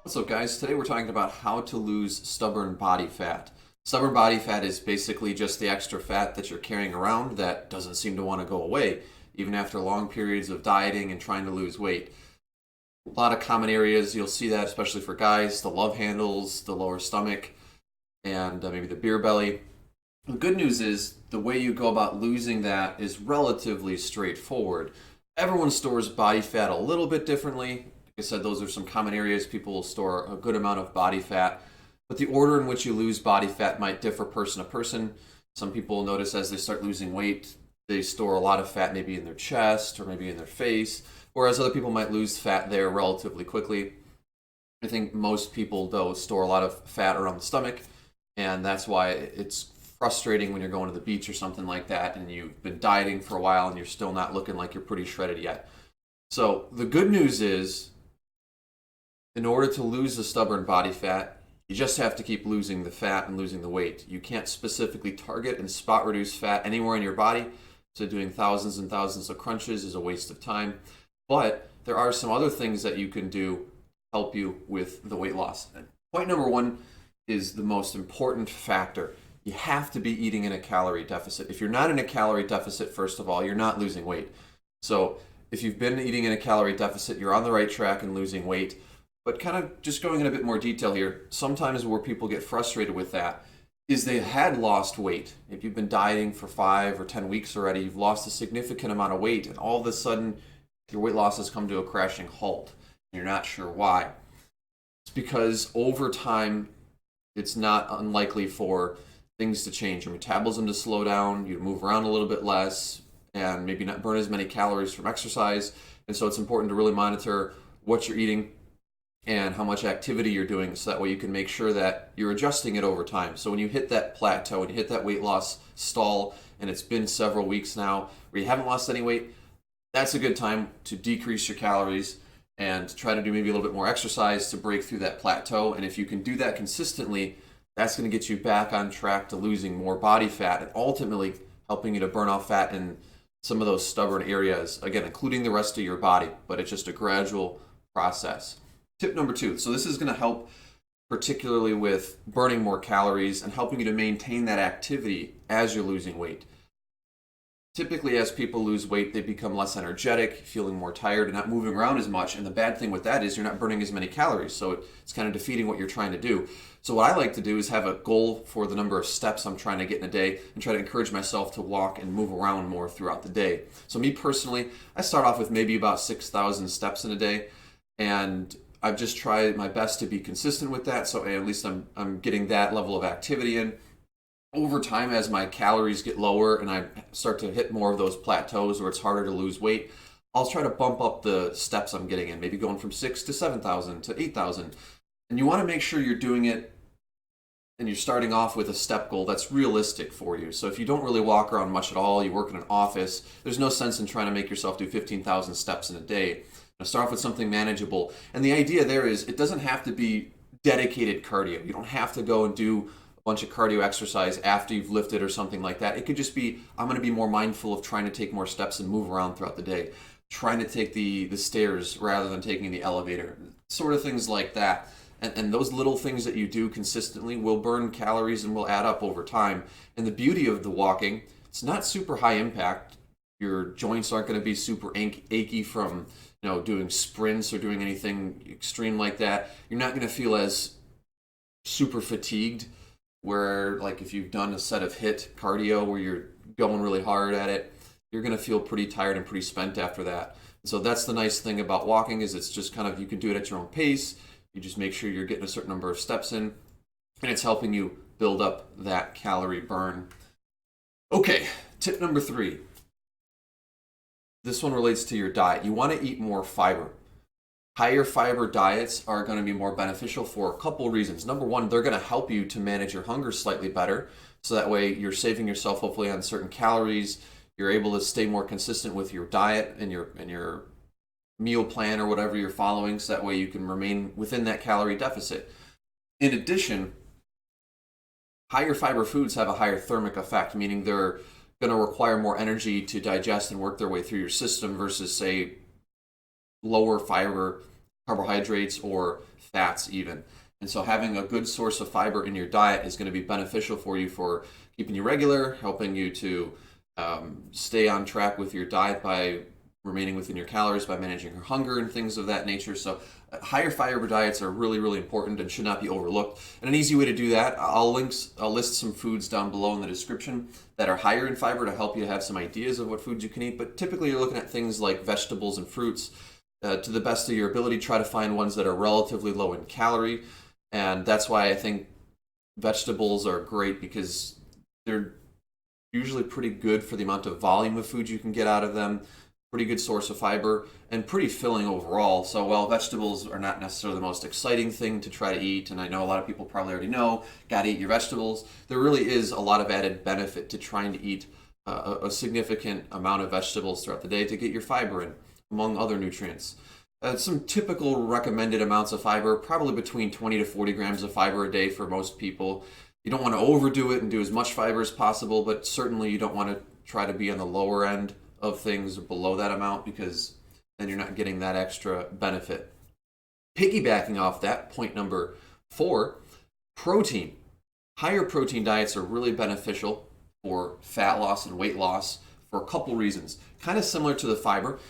What's up, guys? Today we're talking about how to lose stubborn body fat. Stubborn body fat is basically just the extra fat that you're carrying around that doesn't seem to want to go away, even after long periods of dieting and trying to lose weight. A lot of common areas, you'll see that, especially for guys: the love handles, the lower stomach, and maybe the beer belly. The good news is the way you go about losing that is relatively straightforward. Everyone stores body fat a little bit differently. I said, those are some common areas people will store a good amount of body fat, but the order in which you lose body fat might differ person to person. Some people notice as they start losing weight, they store a lot of fat maybe in their chest or maybe in their face, whereas other people might lose fat there relatively quickly. I think most people, though, store a lot of fat around the stomach, and that's why it's frustrating when you're going to the beach or something like that and you've been dieting for a while and you're still not looking like you're pretty shredded yet. So the good news is, in order to lose the stubborn body fat, you just have to keep losing the fat and losing the weight. You can't specifically target and spot reduce fat anywhere in your body, so doing thousands and thousands of crunches is a waste of time. But there are some other things that you can do to help you with the weight loss. Point number one is the most important factor. You have to be eating in a calorie deficit. If you're not in a calorie deficit, first of all, you're not losing weight. So if you've been eating in a calorie deficit, you're on the right track in losing weight. But kind of just going in a bit more detail here, sometimes where people get frustrated with that is they had lost weight. If you've been dieting for 5 or 10 weeks already, you've lost a significant amount of weight, and all of a sudden your weight loss has come to a crashing halt, and you're not sure why. It's because over time, it's not unlikely for things to change, your metabolism to slow down, you move around a little bit less, and maybe not burn as many calories from exercise. And so it's important to really monitor what you're eating and how much activity you're doing, so that way you can make sure that you're adjusting it over time. So when you hit that plateau and you hit that weight loss stall, and it's been several weeks now where you haven't lost any weight, that's a good time to decrease your calories and try to do maybe a little bit more exercise to break through that plateau. And if you can do that consistently, that's going to get you back on track to losing more body fat and ultimately helping you to burn off fat in some of those stubborn areas, again, including the rest of your body, but it's just a gradual process. Tip number two. So this is going to help particularly with burning more calories and helping you to maintain that activity as you're losing weight. Typically, as people lose weight, they become less energetic, feeling more tired, and not moving around as much. And the bad thing with that is you're not burning as many calories. So it's kind of defeating what you're trying to do. So what I like to do is have a goal for the number of steps I'm trying to get in a day and try to encourage myself to walk and move around more throughout the day. So me personally, I start off with maybe about 6,000 steps in a day. And I've just tried my best to be consistent with that. So at least I'm getting that level of activity in. Over time, as my calories get lower and I start to hit more of those plateaus where it's harder to lose weight, I'll try to bump up the steps I'm getting in, maybe going from 6 to 7,000 to 8,000. And you want to make sure you're doing it and you're starting off with a step goal that's realistic for you. So if you don't really walk around much at all, you work in an office, there's no sense in trying to make yourself do 15,000 steps in a day. Start off with something manageable. And the idea there is it doesn't have to be dedicated cardio. You don't have to go and do a bunch of cardio exercise after you've lifted or something like that. It could just be, I'm going to be more mindful of trying to take more steps and move around throughout the day. Trying to take the stairs rather than taking the elevator. Sort of things like that. And those little things that you do consistently will burn calories and will add up over time. And the beauty of the walking, it's not super high impact. Your joints aren't going to be super achy from doing sprints or doing anything extreme like that. You're not going to feel as super fatigued, where like if you've done a set of HIIT cardio where you're going really hard at it, you're going to feel pretty tired and pretty spent after that. So that's the nice thing about walking, is it's just kind of, you can do it at your own pace. You just make sure you're getting a certain number of steps in, and it's helping you build up that calorie burn. Okay, tip number 3. This one relates to your diet. You want to eat more fiber. Higher fiber diets are going to be more beneficial for a couple reasons. Number one, they're going to help you to manage your hunger slightly better. So that way you're saving yourself hopefully on certain calories. You're able to stay more consistent with your diet and your meal plan or whatever you're following. So that way you can remain within that calorie deficit. In addition, higher fiber foods have a higher thermic effect, meaning they're going to require more energy to digest and work their way through your system versus, say, lower fiber carbohydrates or fats even. And so having a good source of fiber in your diet is going to be beneficial for you for keeping you regular, helping you to stay on track with your diet by remaining within your calories, by managing your hunger and things of that nature. So higher fiber diets are really, really important and should not be overlooked. And an easy way to do that, I'll list some foods down below in the description that are higher in fiber to help you have some ideas of what foods you can eat. But typically you're looking at things like vegetables and fruits. To the best of your ability, try to find ones that are relatively low in calorie. And that's why I think vegetables are great, because they're usually pretty good for the amount of volume of food you can get out of them, pretty good source of fiber, and pretty filling overall. So while vegetables are not necessarily the most exciting thing to try to eat, and I know a lot of people probably already know, gotta eat your vegetables, there really is a lot of added benefit to trying to eat a significant amount of vegetables throughout the day to get your fiber in, among other nutrients. Some typical recommended amounts of fiber, probably between 20 to 40 grams of fiber a day for most people. You don't want to overdo it and do as much fiber as possible, but certainly you don't want to try to be on the lower end of things or below that amount, because then you're not getting that extra benefit. Piggybacking off that, point number 4, protein. Higher protein diets are really beneficial for fat loss and weight loss for a couple reasons. Kind of similar to the fiber.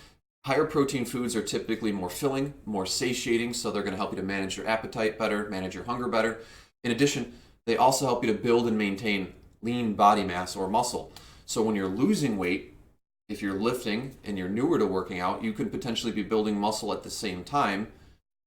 Higher protein foods are typically more filling, more satiating, so they're going to help you to manage your appetite better, manage your hunger better. In addition, they also help you to build and maintain lean body mass or muscle. So when you're losing weight, if you're lifting and you're newer to working out, you could potentially be building muscle at the same time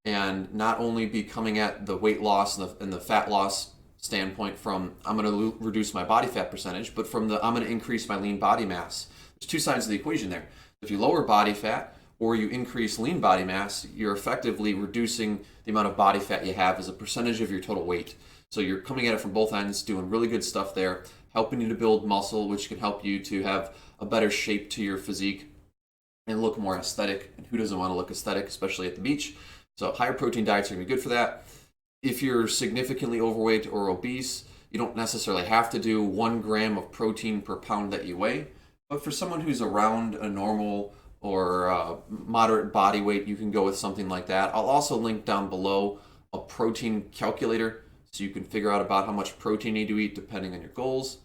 and not only be coming at the weight loss and the fat loss standpoint from I'm going to reduce my body fat percentage, but from the I'm going to increase my lean body mass. There's two sides of the equation there. If you lower body fat or you increase lean body mass, you're effectively reducing the amount of body fat you have as a percentage of your total weight. So you're coming at it from both ends, doing really good stuff there, helping you to build muscle, which can help you to have a better shape to your physique and look more aesthetic. And who doesn't want to look aesthetic, especially at the beach? So higher protein diets are going to be good for that. If you're significantly overweight or obese, you don't necessarily have to do 1 gram of protein per pound that you weigh. But for someone who's around a normal or moderate body weight, you can go with something like that. I'll also link down below a protein calculator so you can figure out about how much protein you need to eat depending on your goals.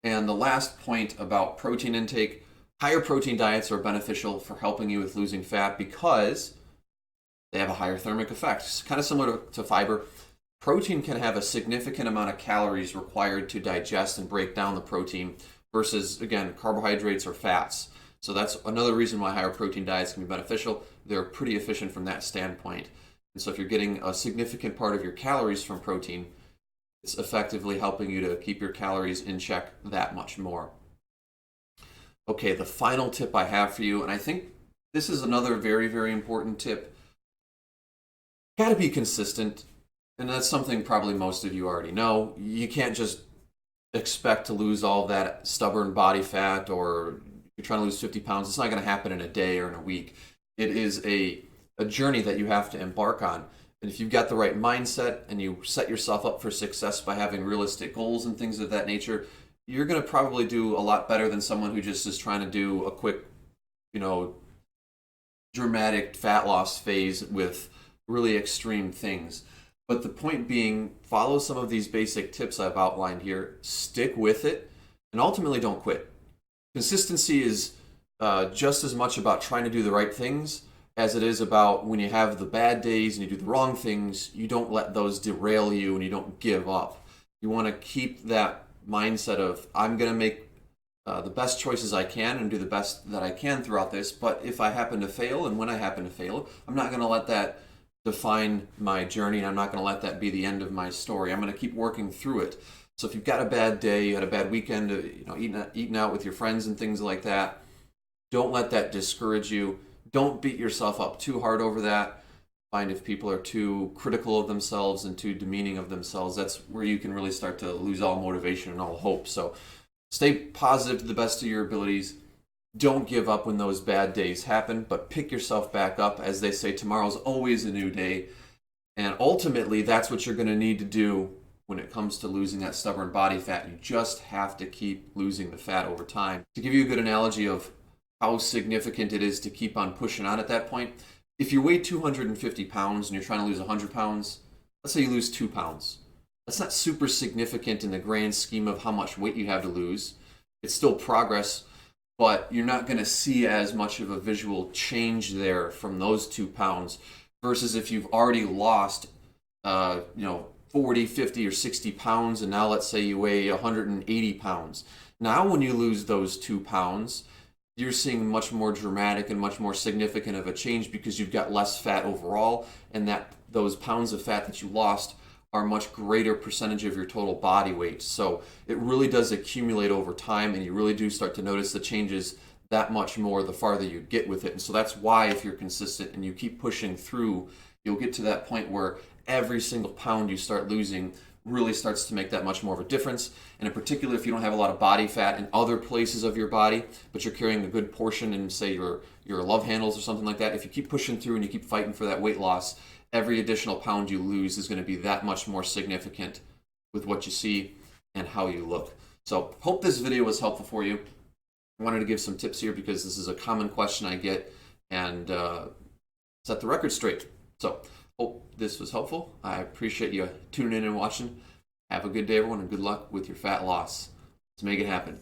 And the last point about protein intake, higher protein diets are beneficial for helping you with losing fat because they have a higher thermic effect. It's kind of similar to fiber. Protein can have a significant amount of calories required to digest and break down the protein versus, again, carbohydrates or fats. So that's another reason why higher protein diets can be beneficial. They're pretty efficient from that standpoint. And so if you're getting a significant part of your calories from protein, it's effectively helping you to keep your calories in check that much more. Okay, the final tip I have for you, and I think this is another very, very important tip. Got to be consistent, and that's something probably most of you already know. You can't just expect to lose all that stubborn body fat, or you're trying to lose 50 pounds. It's not going to happen in a day or in a week. It is a journey that you have to embark on. And if you've got the right mindset and you set yourself up for success by having realistic goals and things of that nature, you're going to probably do a lot better than someone who just is trying to do a quick, dramatic fat loss phase with really extreme things. But the point being, follow some of these basic tips I've outlined here, stick with it, and ultimately don't quit. Consistency is just as much about trying to do the right things as it is about when you have the bad days and you do the wrong things, you don't let those derail you and you don't give up. You want to keep that mindset of, I'm going to make the best choices I can and do the best that I can throughout this, but if I happen to fail, and when I happen to fail, I'm not going to let that define my journey, and I'm not going to let that be the end of my story. I'm going to keep working through it. So if you've got a bad day, you had a bad weekend, eating out with your friends and things like that, don't let that discourage you. Don't beat yourself up too hard over that. Find if people are too critical of themselves and too demeaning of themselves, that's where you can really start to lose all motivation and all hope. So stay positive to the best of your abilities. Don't give up when those bad days happen, but pick yourself back up. As they say, tomorrow's always a new day. And ultimately, that's what you're going to need to do when it comes to losing that stubborn body fat. You just have to keep losing the fat over time. To give you a good analogy of how significant it is to keep on pushing on at that point, if you weigh 250 pounds and you're trying to lose 100 pounds, let's say you lose 2 pounds. That's not super significant in the grand scheme of how much weight you have to lose. It's still progress, but you're not going to see as much of a visual change there from those 2 pounds versus if you've already lost, 40, 50, or 60 pounds, and now let's say you weigh 180 pounds. Now, when you lose those 2 pounds, you're seeing much more dramatic and much more significant of a change because you've got less fat overall, and that those pounds of fat that you lost are a much greater percentage of your total body weight. So it really does accumulate over time, and you really do start to notice the changes that much more the farther you get with it. And so that's why if you're consistent and you keep pushing through, you'll get to that point where every single pound you start losing really starts to make that much more of a difference. And in particular, if you don't have a lot of body fat in other places of your body, but you're carrying a good portion in, say, your love handles or something like that, if you keep pushing through and you keep fighting for that weight loss, every additional pound you lose is going to be that much more significant with what you see and how you look. So hope this video was helpful for you. I wanted to give some tips here because this is a common question I get, and set the record straight. So hope this was helpful. I appreciate you tuning in and watching. Have a good day, everyone, and good luck with your fat loss. Let's make it happen.